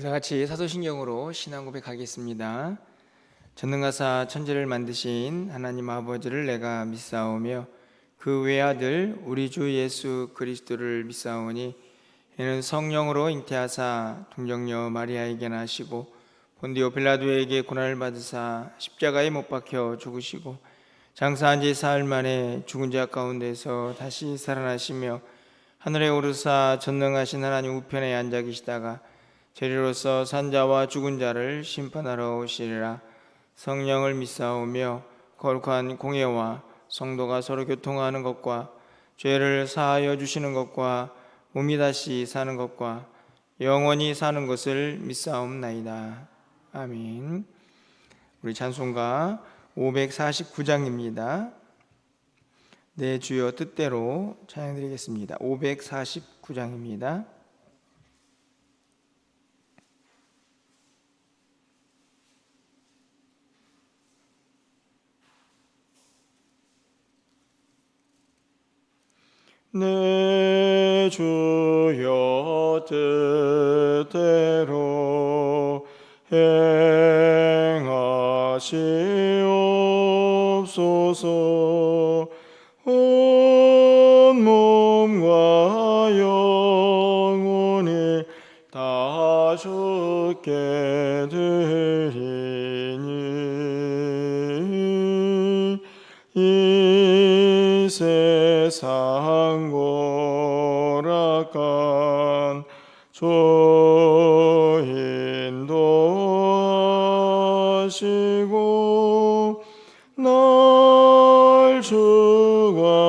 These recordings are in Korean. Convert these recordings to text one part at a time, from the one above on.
우리 다 같이 사도신경으로 신앙 고백하겠습니다. 전능하사 천지를 만드신 하나님 아버지를 내가 믿사오며 그 외아들 우리 주 예수 그리스도를 믿사오니 이는 성령으로 잉태하사 동정녀 마리아에게 나시고 본디오 빌라도에게 고난을 받으사 십자가에 못 박혀 죽으시고 장사한 지 사흘 만에 죽은 자 가운데서 다시 살아나시며 하늘에 오르사 전능하신 하나님 우편에 앉아 계시다가 재리로서 산자와 죽은 자를 심판하러 오시리라. 성령을 믿사오며 거룩한 공예와 성도가 서로 교통하는 것과 죄를 사하여 주시는 것과 몸이 다시 사는 것과 영원히 사는 것을 믿사옵나이다. 아멘. 우리 찬송가 549장입니다. 내 주여 뜻대로 찬양드리겠습니다. 549장입니다. 내 주여 뜻대로 행하시옵소서. 온 몸과 영혼이 다 주께 드리니 이 세상 고락한 조인도하시고 날 주관하셔서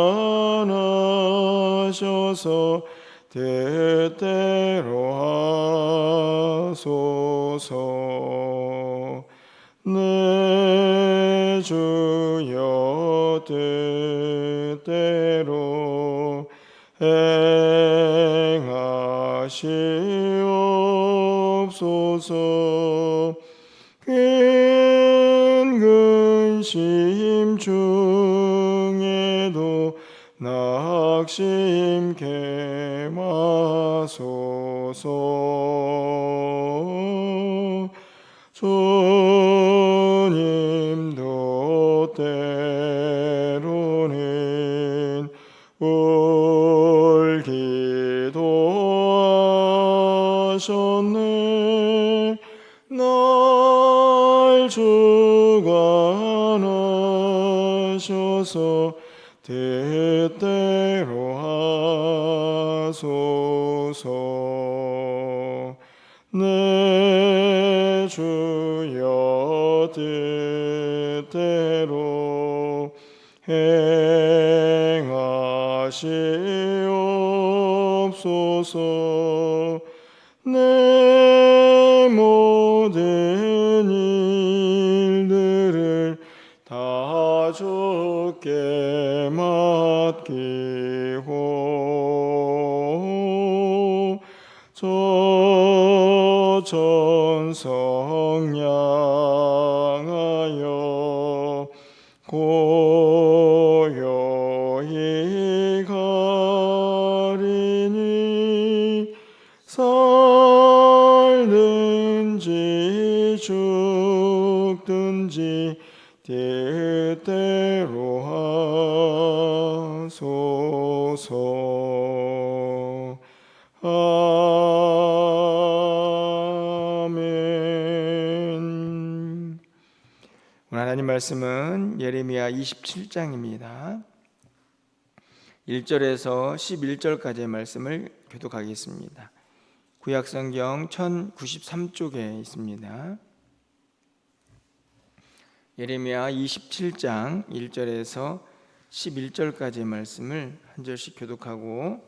뜻대로 하소서. 내 주여 뜻대로 행하시옵소서. 큰 근심 중에도 낙심케 마소서. 주님도 때로는 울기도 하셨네. 날 주관하셔서 뜻대로 하소서. 내 주여 뜻대로 행하시옵소서. 내 모든 일들을 다 주께 맡기고 저 천성 향하여 고요히 가리니 살든지 죽든지 뜻대로 하소서. 아멘. 오늘 하나님 말씀은 예레미야 27장입니다. 1절에서 11절까지의 말씀을 교독하겠습니다. 구약성경 1093쪽에 있습니다. 예레미야 27장 1절에서 11절까지의 말씀을 한 절씩 교독하고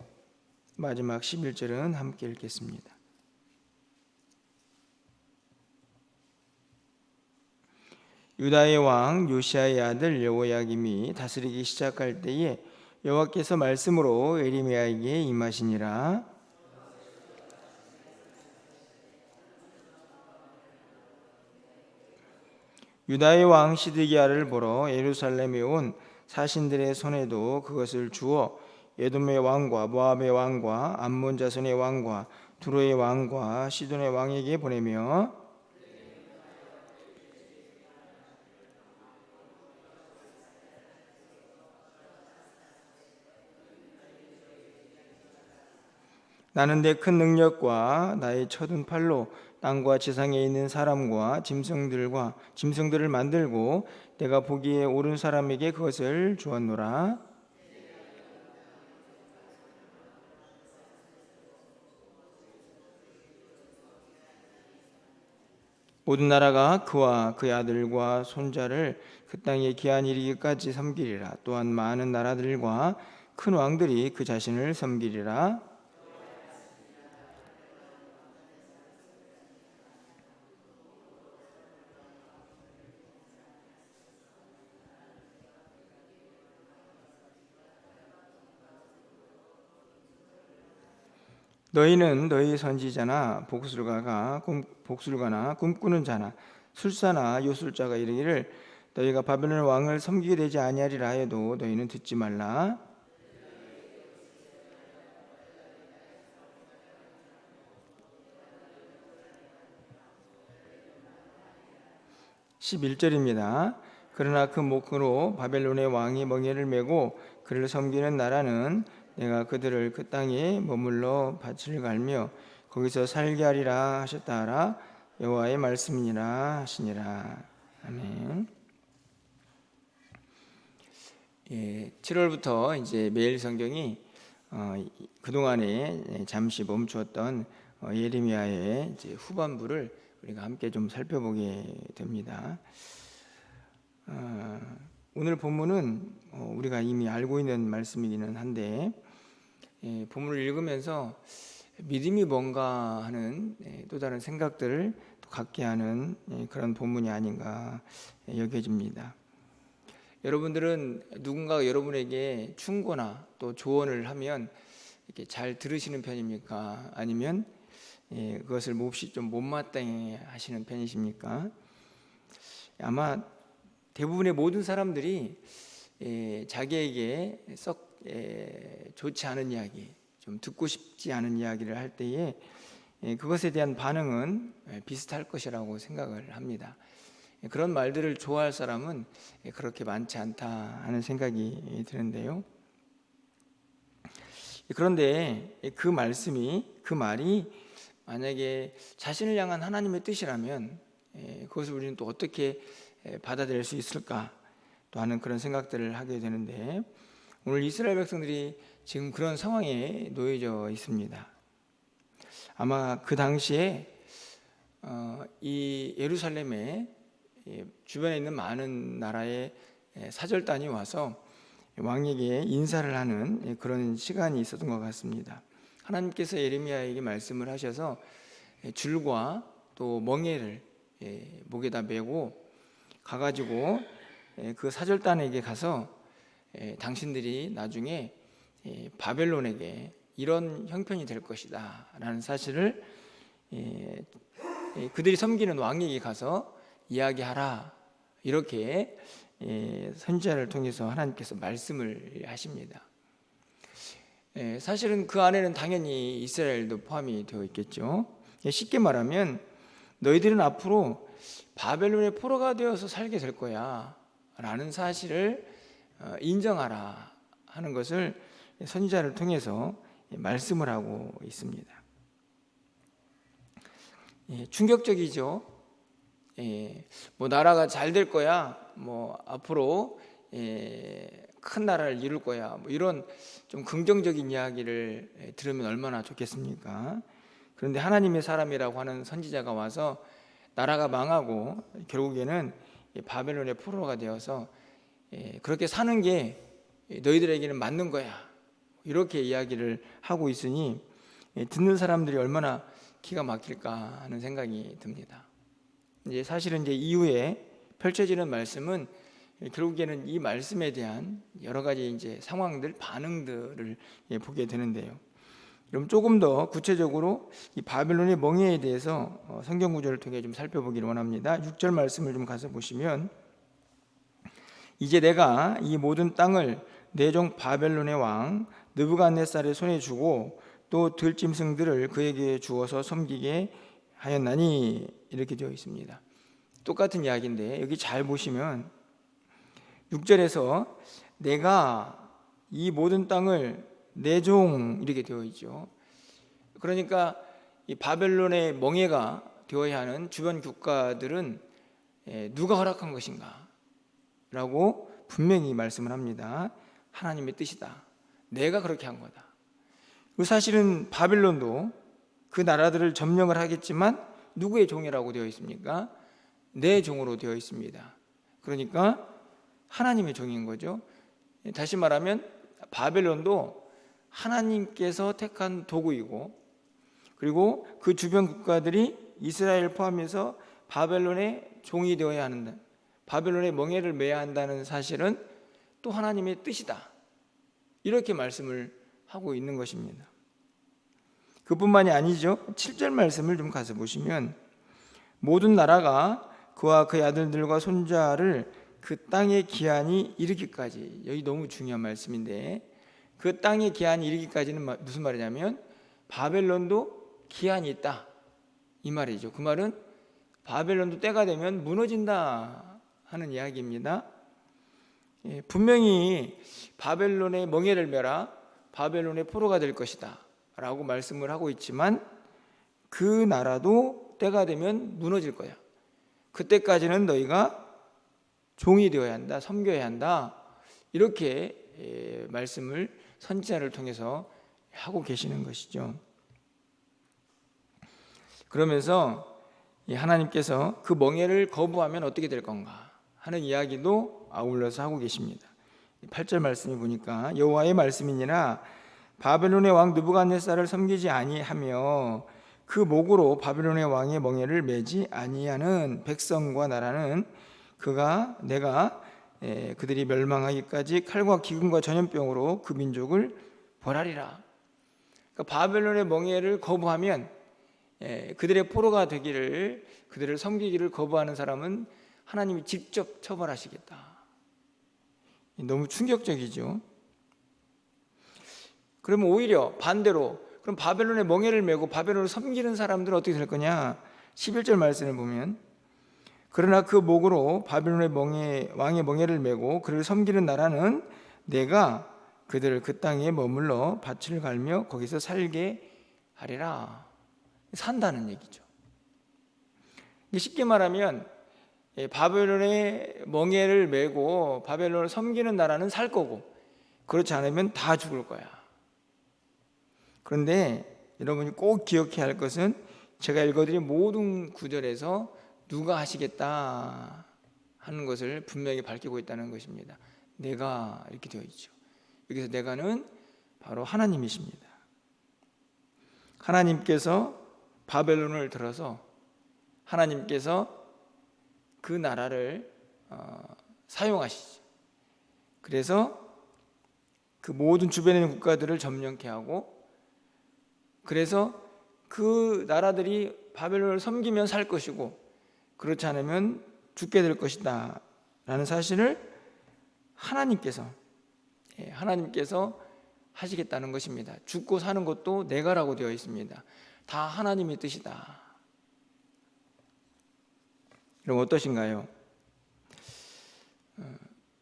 마지막 11절은 함께 읽겠습니다. 유다의 왕 요시야의 아들 여호야김이 다스리기 시작할 때에 여호와께서 말씀으로 예레미야에게 임하시니라. 유다의 왕 시드기야를 보러 예루살렘에 온 사신들의 손에도 그것을 주어 에돔의 왕과 모압의 왕과 암몬 자손의 왕과 두로의 왕과 시돈의 왕에게 보내며 나는 내 큰 능력과 나의 쳐든 팔로 땅과 지상에 있는 사람과 짐승들을 만들고 내가 보기에 옳은 사람에게 그것을 주었노라. 모든 나라가 그와 그의 아들과 손자를 그 땅에 기한 이르기까지 섬기리라. 또한 많은 나라들과 큰 왕들이 그 자신을 섬기리라. 너희는 너희 선지자나 복술가나 꿈꾸는 자나 술사나 요술자가 이르기를 너희가 바벨론 왕을 섬기게 되지 아니하리라 하여도 너희는 듣지 말라. 11절입니다. 그러나 그 목으로 바벨론의 왕이 멍에를 메고 그를 섬기는 나라는 내가 그들을 그 땅에 머물러 밭을 갈며 거기서 살게 하리라 하셨다 하라. 여호와의 말씀이니라 하시니라. 아멘. 7월부터 이제 매일 성경이 그동안에 잠시 멈추었던 예레미야의 이제 후반부를 우리가 함께 좀 살펴보게 됩니다. 오늘 본문은 우리가 이미 알고 있는 말씀이기는 한데 본문을 읽으면서 믿음이 뭔가 하는 또 다른 생각들을 또 갖게 하는 그런 본문이 아닌가 여겨집니다. 여러분들은 누군가가 여러분에게 충고나 또 조언을 하면 이렇게 잘 들으시는 편입니까? 아니면 그것을 몹시 좀 못마땅해 하시는 편이십니까? 아마 대부분의 모든 사람들이 자기에게 썩 좋지 않은 이야기, 좀 듣고 싶지 않은 이야기를 할 때에 그것에 대한 반응은 비슷할 것이라고 생각을 합니다. 그런 말들을 좋아할 사람은 그렇게 많지 않다 하는 생각이 드는데요. 그런데 그 말이 만약에 자신을 향한 하나님의 뜻이라면 그것을 우리는 또 어떻게 받아들일 수 있을까 또 하는 그런 생각들을 하게 되는데, 오늘 이스라엘 백성들이 지금 그런 상황에 놓여져 있습니다. 아마 그 당시에 이 예루살렘에 주변에 있는 많은 나라의 사절단이 와서 왕에게 인사를 하는 그런 시간이 있었던 것 같습니다. 하나님께서 예레미야에게 말씀을 하셔서 줄과 또 멍에를 목에다 메고 가가지고 그 사절단에게 가서 당신들이 나중에 바벨론에게 이런 형편이 될 것이다 라는 사실을 그들이 섬기는 왕에게 가서 이야기하라, 이렇게 선지자를 통해서 하나님께서 말씀을 하십니다. 사실은 그 안에는 당연히 이스라엘도 포함이 되어 있겠죠. 쉽게 말하면 너희들은 앞으로 바벨론의 포로가 되어서 살게 될 거야 라는 사실을 인정하라 하는 것을 선지자를 통해서 말씀을 하고 있습니다. 충격적이죠. 뭐 나라가 잘 될 거야, 뭐 앞으로 큰 나라를 이룰 거야, 뭐 이런 좀 긍정적인 이야기를 들으면 얼마나 좋겠습니까? 그런데 하나님의 사람이라고 하는 선지자가 와서 나라가 망하고 결국에는 바벨론의 포로가 되어서 그렇게 사는 게 너희들에게는 맞는 거야, 이렇게 이야기를 하고 있으니 듣는 사람들이 얼마나 기가 막힐까 하는 생각이 듭니다. 이제 사실은 이제 이후에 펼쳐지는 말씀은 결국에는 이 말씀에 대한 여러 가지 이제 상황들, 반응들을 보게 되는데요. 그럼 조금 더 구체적으로 이 바벨론의 멍에에 대해서 성경 구절을 통해 좀 살펴보기를 원합니다. 6절 말씀을 좀 가서 보시면, 이제 내가 이 모든 땅을 내 종 바벨론의 왕 느부갓네살의 손에 주고 또 들짐승들을 그에게 주어서 섬기게 하였나니 이렇게 되어 있습니다. 똑같은 이야기인데 여기 잘 보시면 6절에서 내가 이 모든 땅을 내 종 이렇게 되어 있죠. 그러니까 이 바벨론의 멍에가 되어야 하는 주변 국가들은 누가 허락한 것인가 라고 분명히 말씀을 합니다. 하나님의 뜻이다. 내가 그렇게 한 거다. 사실은 바벨론도 그 나라들을 점령을 하겠지만 누구의 종이라고 되어 있습니까? 내 종으로 되어 있습니다. 그러니까 하나님의 종인 거죠. 다시 말하면 바벨론도 하나님께서 택한 도구이고, 그리고 그 주변 국가들이 이스라엘 포함해서 바벨론의 종이 되어야 하는, 바벨론의 멍에를 매야 한다는 사실은 또 하나님의 뜻이다. 이렇게 말씀을 하고 있는 것입니다. 그뿐만이 아니죠. 7절 말씀을 좀 가서 보시면 모든 나라가 그와 그의 아들들과 손자를 그 땅의 기한이 이르기까지, 여기 너무 중요한 말씀인데, 그 땅의 기한이 이르기까지는 무슨 말이냐면 바벨론도 기한이 있다 이 말이죠. 그 말은 바벨론도 때가 되면 무너진다 하는 이야기입니다. 분명히 바벨론의 멍에를 메라, 바벨론의 포로가 될 것이다 라고 말씀을 하고 있지만 그 나라도 때가 되면 무너질 거야. 그때까지는 너희가 종이 되어야 한다, 섬겨야 한다, 이렇게 말씀을 선지자를 통해서 하고 계시는 것이죠. 그러면서 하나님께서 그 멍에를 거부하면 어떻게 될 건가 하는 이야기도 아울러서 하고 계십니다. 8절 말씀을 보니까 여호와의 말씀이니라 바벨론의 왕 느부갓네살을 섬기지 아니하며 그 목으로 바벨론의 왕의 멍에를 매지 아니하는 백성과 나라는 내가 그들이 멸망하기까지 칼과 기근과 전염병으로 그 민족을 벌하리라. 그러니까 바벨론의 멍에를 거부하면 그들의 포로가 되기를, 그들을 섬기기를 거부하는 사람은 하나님이 직접 처벌하시겠다. 너무 충격적이죠. 그러면 오히려 반대로, 그럼 바벨론의 멍에를 메고 바벨론을 섬기는 사람들은 어떻게 될 거냐? 11절 말씀을 보면 그러나 그 목으로 바벨론의 왕의 멍에를 메고 그를 섬기는 나라는 내가 그들을 그 땅에 머물러 밭을 갈며 거기서 살게 하리라. 산다는 얘기죠. 쉽게 말하면 바벨론의 멍에를 메고 바벨론을 섬기는 나라는 살 거고, 그렇지 않으면 다 죽을 거야. 그런데 여러분이 꼭 기억해야 할 것은 제가 읽어드린 모든 구절에서 누가 하시겠다 하는 것을 분명히 밝히고 있다는 것입니다. 내가 이렇게 되어 있죠. 여기서 내가는 바로 하나님이십니다. 하나님께서 바벨론을 들어서 하나님께서 그 나라를 사용하시죠. 그래서 그 모든 주변에 있는 국가들을 점령케 하고, 그래서 그 나라들이 바벨론을 섬기면 살 것이고 그렇지 않으면 죽게 될 것이다 라는 사실을 하나님께서 하시겠다는 것입니다. 죽고 사는 것도 내가라고 되어 있습니다. 다 하나님의 뜻이다. 그럼 어떠신가요?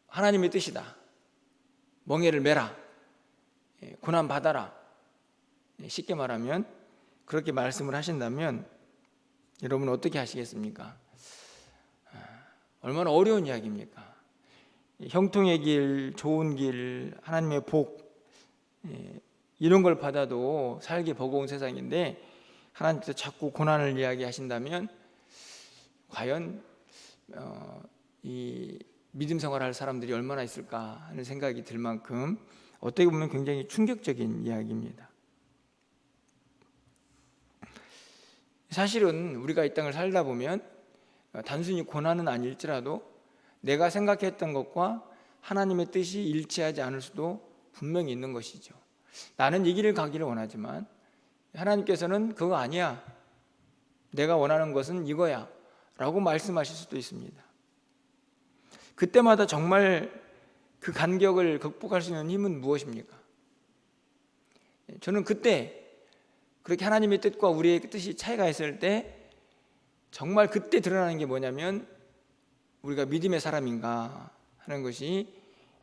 하나님의 뜻이다. 멍에를 메라, 고난 받아라. 쉽게 말하면 그렇게 말씀을 하신다면 여러분 어떻게 하시겠습니까? 얼마나 어려운 이야기입니까? 형통의 길, 좋은 길, 하나님의 복, 이런 걸 받아도 살기 버거운 세상인데 하나님께서 자꾸 고난을 이야기하신다면 과연 이 믿음 생활할 사람들이 얼마나 있을까 하는 생각이 들 만큼 어떻게 보면 굉장히 충격적인 이야기입니다. 사실은 우리가 이 땅을 살다 보면 단순히 고난은 아닐지라도 내가 생각했던 것과 하나님의 뜻이 일치하지 않을 수도 분명히 있는 것이죠. 나는 이 길을 가기를 원하지만 하나님께서는 그거 아니야, 내가 원하는 것은 이거야 라고 말씀하실 수도 있습니다. 그때마다 정말 그 간격을 극복할 수 있는 힘은 무엇입니까? 저는 그때 그렇게 하나님의 뜻과 우리의 뜻이 차이가 있을 때 정말 그때 드러나는 게 뭐냐면 우리가 믿음의 사람인가 하는 것이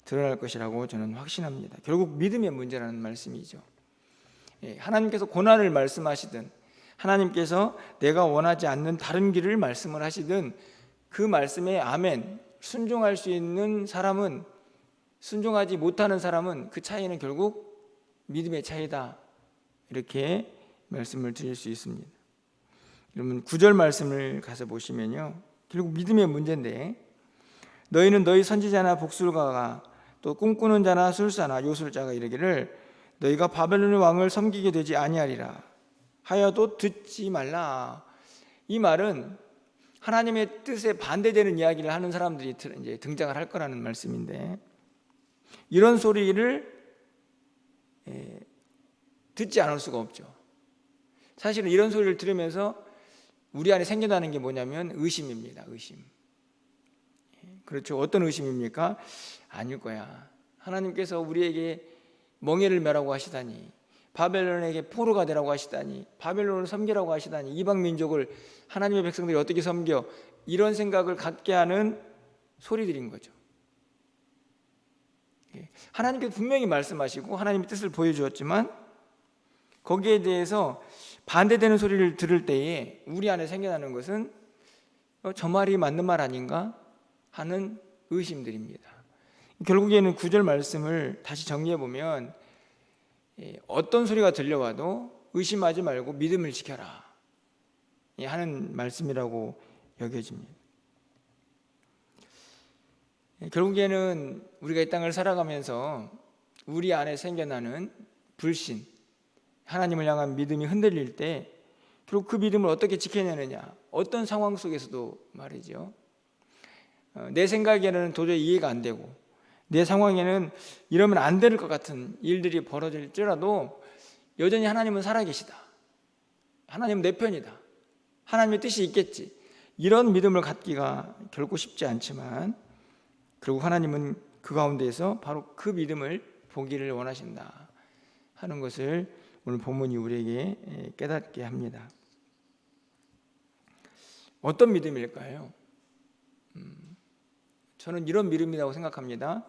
드러날 것이라고 저는 확신합니다. 결국 믿음의 문제라는 말씀이죠. 하나님께서 고난을 말씀하시든 하나님께서 내가 원하지 않는 다른 길을 말씀을 하시든 그 말씀에 아멘 순종할 수 있는 사람은, 순종하지 못하는 사람은 그 차이는 결국 믿음의 차이다, 이렇게 말씀을 드릴 수 있습니다. 여러분 9절 말씀을 가서 보시면요, 결국 믿음의 문제인데, 너희는 너희 선지자나 복술가가 또 꿈꾸는 자나 술사나 요술자가 이르기를 너희가 바벨론의 왕을 섬기게 되지 아니하리라 하여도 듣지 말라. 이 말은 하나님의 뜻에 반대되는 이야기를 하는 사람들이 이제 등장을 할 거라는 말씀인데, 이런 소리를 듣지 않을 수가 없죠. 사실은 이런 소리를 들으면서 우리 안에 생겨나는 게 뭐냐면 의심입니다. 의심. 그렇죠. 어떤 의심입니까? 아닐 거야. 하나님께서 우리에게 멍에를 매라고 하시다니, 바벨론에게 포로가 되라고 하시다니, 바벨론을 섬기라고 하시다니, 이방 민족을 하나님의 백성들이 어떻게 섬겨, 이런 생각을 갖게 하는 소리들인 거죠. 하나님께서 분명히 말씀하시고 하나님의 뜻을 보여주었지만 거기에 대해서 반대되는 소리를 들을 때에 우리 안에 생겨나는 것은 저 말이 맞는 말 아닌가 하는 의심들입니다. 결국에는 9절 말씀을 다시 정리해 보면 어떤 소리가 들려와도 의심하지 말고 믿음을 지켜라 하는 말씀이라고 여겨집니다. 결국에는 우리가 이 땅을 살아가면서 우리 안에 생겨나는 불신, 하나님을 향한 믿음이 흔들릴 때 결국 그 믿음을 어떻게 지켜내느냐, 어떤 상황 속에서도 말이죠, 내 생각에는 도저히 이해가 안 되고 내 상황에는 이러면 안 될 것 같은 일들이 벌어질지라도 여전히 하나님은 살아계시다, 하나님은 내 편이다, 하나님의 뜻이 있겠지, 이런 믿음을 갖기가 결코 쉽지 않지만 결국 하나님은 그 가운데에서 바로 그 믿음을 보기를 원하신다 하는 것을 오늘 본문이 우리에게 깨닫게 합니다. 어떤 믿음일까요? 저는 이런 믿음이라고 생각합니다.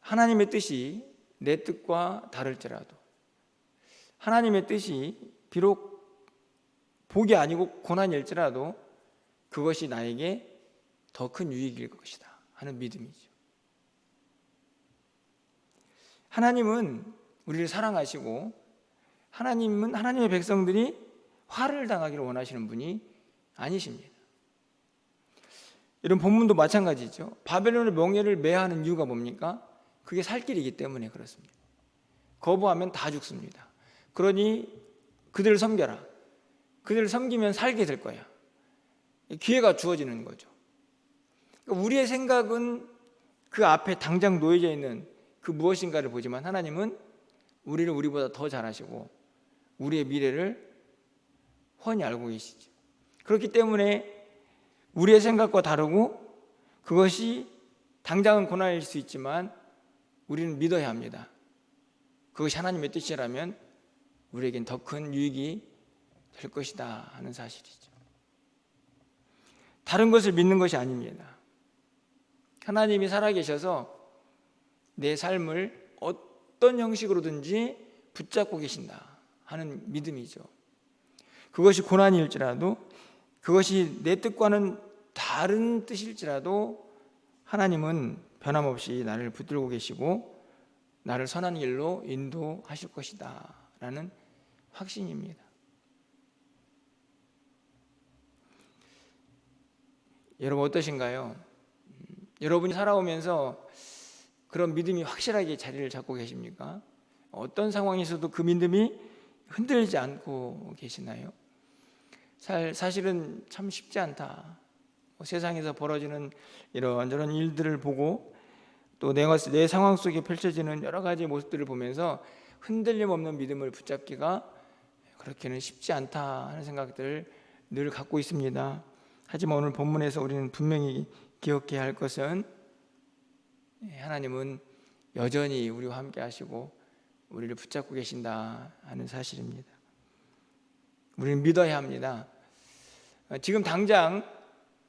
하나님의 뜻이 내 뜻과 다를지라도, 하나님의 뜻이 비록 복이 아니고 고난일지라도 그것이 나에게 더 큰 유익일 것이다 하는 믿음이죠. 하나님은 우리를 사랑하시고 하나님은 하나님의 백성들이 화를 당하기를 원하시는 분이 아니십니다. 이런 본문도 마찬가지죠. 바벨론의 멍에를 매하는 이유가 뭡니까? 그게 살 길이기 때문에 그렇습니다. 거부하면 다 죽습니다. 그러니 그들을 섬겨라. 그들을 섬기면 살게 될 거야. 기회가 주어지는 거죠. 우리의 생각은 그 앞에 당장 놓여져 있는 그 무엇인가를 보지만 하나님은 우리를 우리보다 더 잘 아시고 우리의 미래를 훤히 알고 계시죠. 그렇기 때문에 우리의 생각과 다르고 그것이 당장은 고난일 수 있지만 우리는 믿어야 합니다. 그것이 하나님의 뜻이라면 우리에겐 더 큰 유익이 될 것이다 하는 사실이죠. 다른 것을 믿는 것이 아닙니다. 하나님이 살아계셔서 내 삶을 어떤 형식으로든지 붙잡고 계신다 하는 믿음이죠. 그것이 고난일지라도, 그것이 내 뜻과는 다른 뜻일지라도 하나님은 변함없이 나를 붙들고 계시고 나를 선한 길로 인도하실 것이다 라는 확신입니다. 여러분 어떠신가요? 여러분이 살아오면서 그런 믿음이 확실하게 자리를 잡고 계십니까? 어떤 상황에서도 그 믿음이 흔들리지 않고 계시나요? 사실은 참 쉽지 않다. 세상에서 벌어지는 이런저런 일들을 보고 또 내 상황 속에 펼쳐지는 여러 가지 모습들을 보면서 흔들림 없는 믿음을 붙잡기가 그렇게는 쉽지 않다 하는 생각들을 늘 갖고 있습니다. 하지만 오늘 본문에서 우리는 분명히 기억해야 할 것은 하나님은 여전히 우리와 함께 하시고 우리를 붙잡고 계신다 하는 사실입니다. 우리는 믿어야 합니다. 지금 당장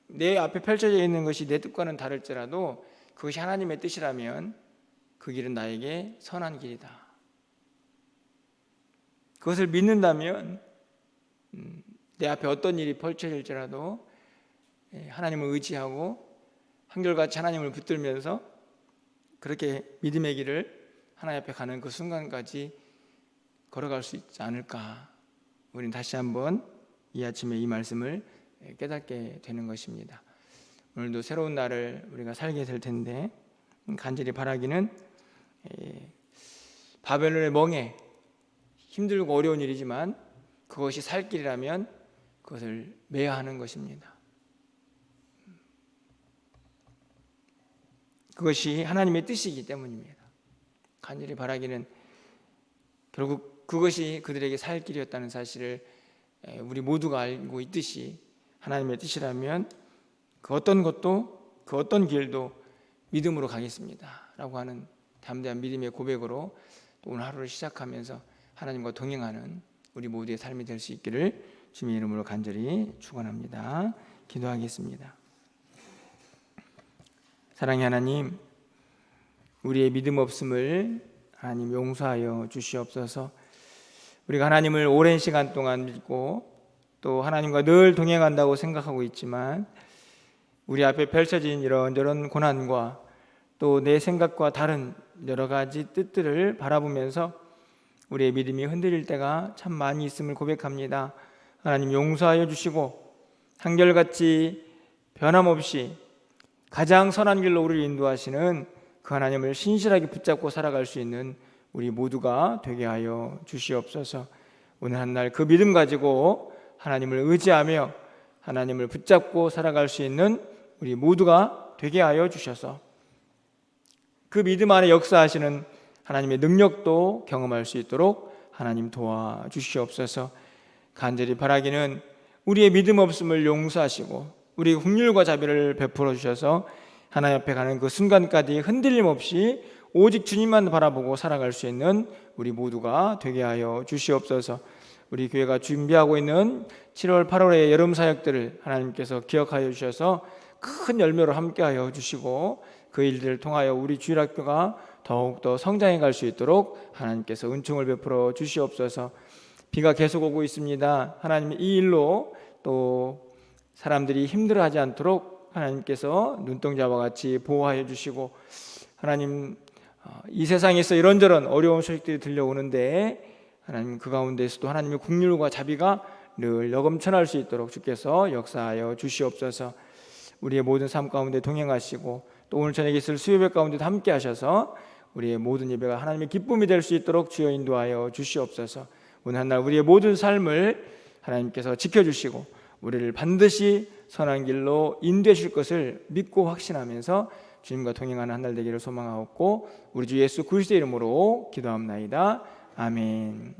내 앞에 펼쳐져 있는 것이 내 뜻과는 다를지라도 그것이 하나님의 뜻이라면 그 길은 나에게 선한 길이다. 그것을 믿는다면 내 앞에 어떤 일이 펼쳐질지라도 하나님을 의지하고 한결같이 하나님을 붙들면서 그렇게 믿음의 길을 하나님 앞에 가는 그 순간까지 걸어갈 수 있지 않을까. 우리는 다시 한번 이 아침에 이 말씀을 깨닫게 되는 것입니다. 오늘도 새로운 날을 우리가 살게 될 텐데 간절히 바라기는 바벨론의 멍에 힘들고 어려운 일이지만 그것이 살 길이라면 그것을 매야 하는 것입니다. 그것이 하나님의 뜻이기 때문입니다. 간절히 바라기는 결국 그것이 그들에게 살 길이었다는 사실을 우리 모두가 알고 있듯이 하나님의 뜻이라면 그 어떤 것도 그 어떤 길도 믿음으로 가겠습니다 라고 하는 담대한 믿음의 고백으로 또 오늘 하루를 시작하면서 하나님과 동행하는 우리 모두의 삶이 될 수 있기를 주님의 이름으로 간절히 축원합니다. 기도하겠습니다. 사랑의 하나님, 우리의 믿음 없음을 하나님 용서하여 주시옵소서. 우리가 하나님을 오랜 시간 동안 믿고 또 하나님과 늘 동행한다고 생각하고 있지만 우리 앞에 펼쳐진 이런저런 고난과 또 내 생각과 다른 여러 가지 뜻들을 바라보면서 우리의 믿음이 흔들릴 때가 참 많이 있음을 고백합니다. 하나님 용서하여 주시고 한결같이 변함없이 가장 선한 길로 우리를 인도하시는 그 하나님을 신실하게 붙잡고 살아갈 수 있는 우리 모두가 되게 하여 주시옵소서. 오늘 한 날 그 믿음 가지고 하나님을 의지하며 하나님을 붙잡고 살아갈 수 있는 우리 모두가 되게 하여 주셔서 그 믿음 안에 역사하시는 하나님의 능력도 경험할 수 있도록 하나님 도와주시옵소서. 간절히 바라기는 우리의 믿음 없음을 용서하시고 우리 긍휼과 자비를 베풀어 주셔서 하나님 앞에 가는 그 순간까지 흔들림 없이 오직 주님만 바라보고 살아갈 수 있는 우리 모두가 되게 하여 주시옵소서. 우리 교회가 준비하고 있는 7월 8월의 여름 사역들을 하나님께서 기억하여 주셔서 큰 열매로 함께하여 주시고 그 일들을 통하여 우리 주일학교가 더욱더 성장해 갈 수 있도록 하나님께서 은총을 베풀어 주시옵소서. 비가 계속 오고 있습니다. 하나님 이 일로 또 사람들이 힘들어하지 않도록 하나님께서 눈동자와 같이 보호하여 주시고 하나님 이 세상에서 이런저런 어려운 소식들이 들려오는데 하나님 그 가운데서도 하나님의 긍휼과 자비가 늘 여금천할 수 있도록 주께서 역사하여 주시옵소서. 우리의 모든 삶 가운데 동행하시고 또 오늘 저녁에 있을 수요예배 가운데도 함께 하셔서 우리의 모든 예배가 하나님의 기쁨이 될 수 있도록 주여 인도하여 주시옵소서. 오늘 한날 우리의 모든 삶을 하나님께서 지켜주시고 우리를 반드시 선한 길로 인도해 주실 것을 믿고 확신하면서 주님과 동행하는 한 날 되기를 소망하옵고 우리 주 예수 그리스도의 이름으로 기도합나이다. 아멘.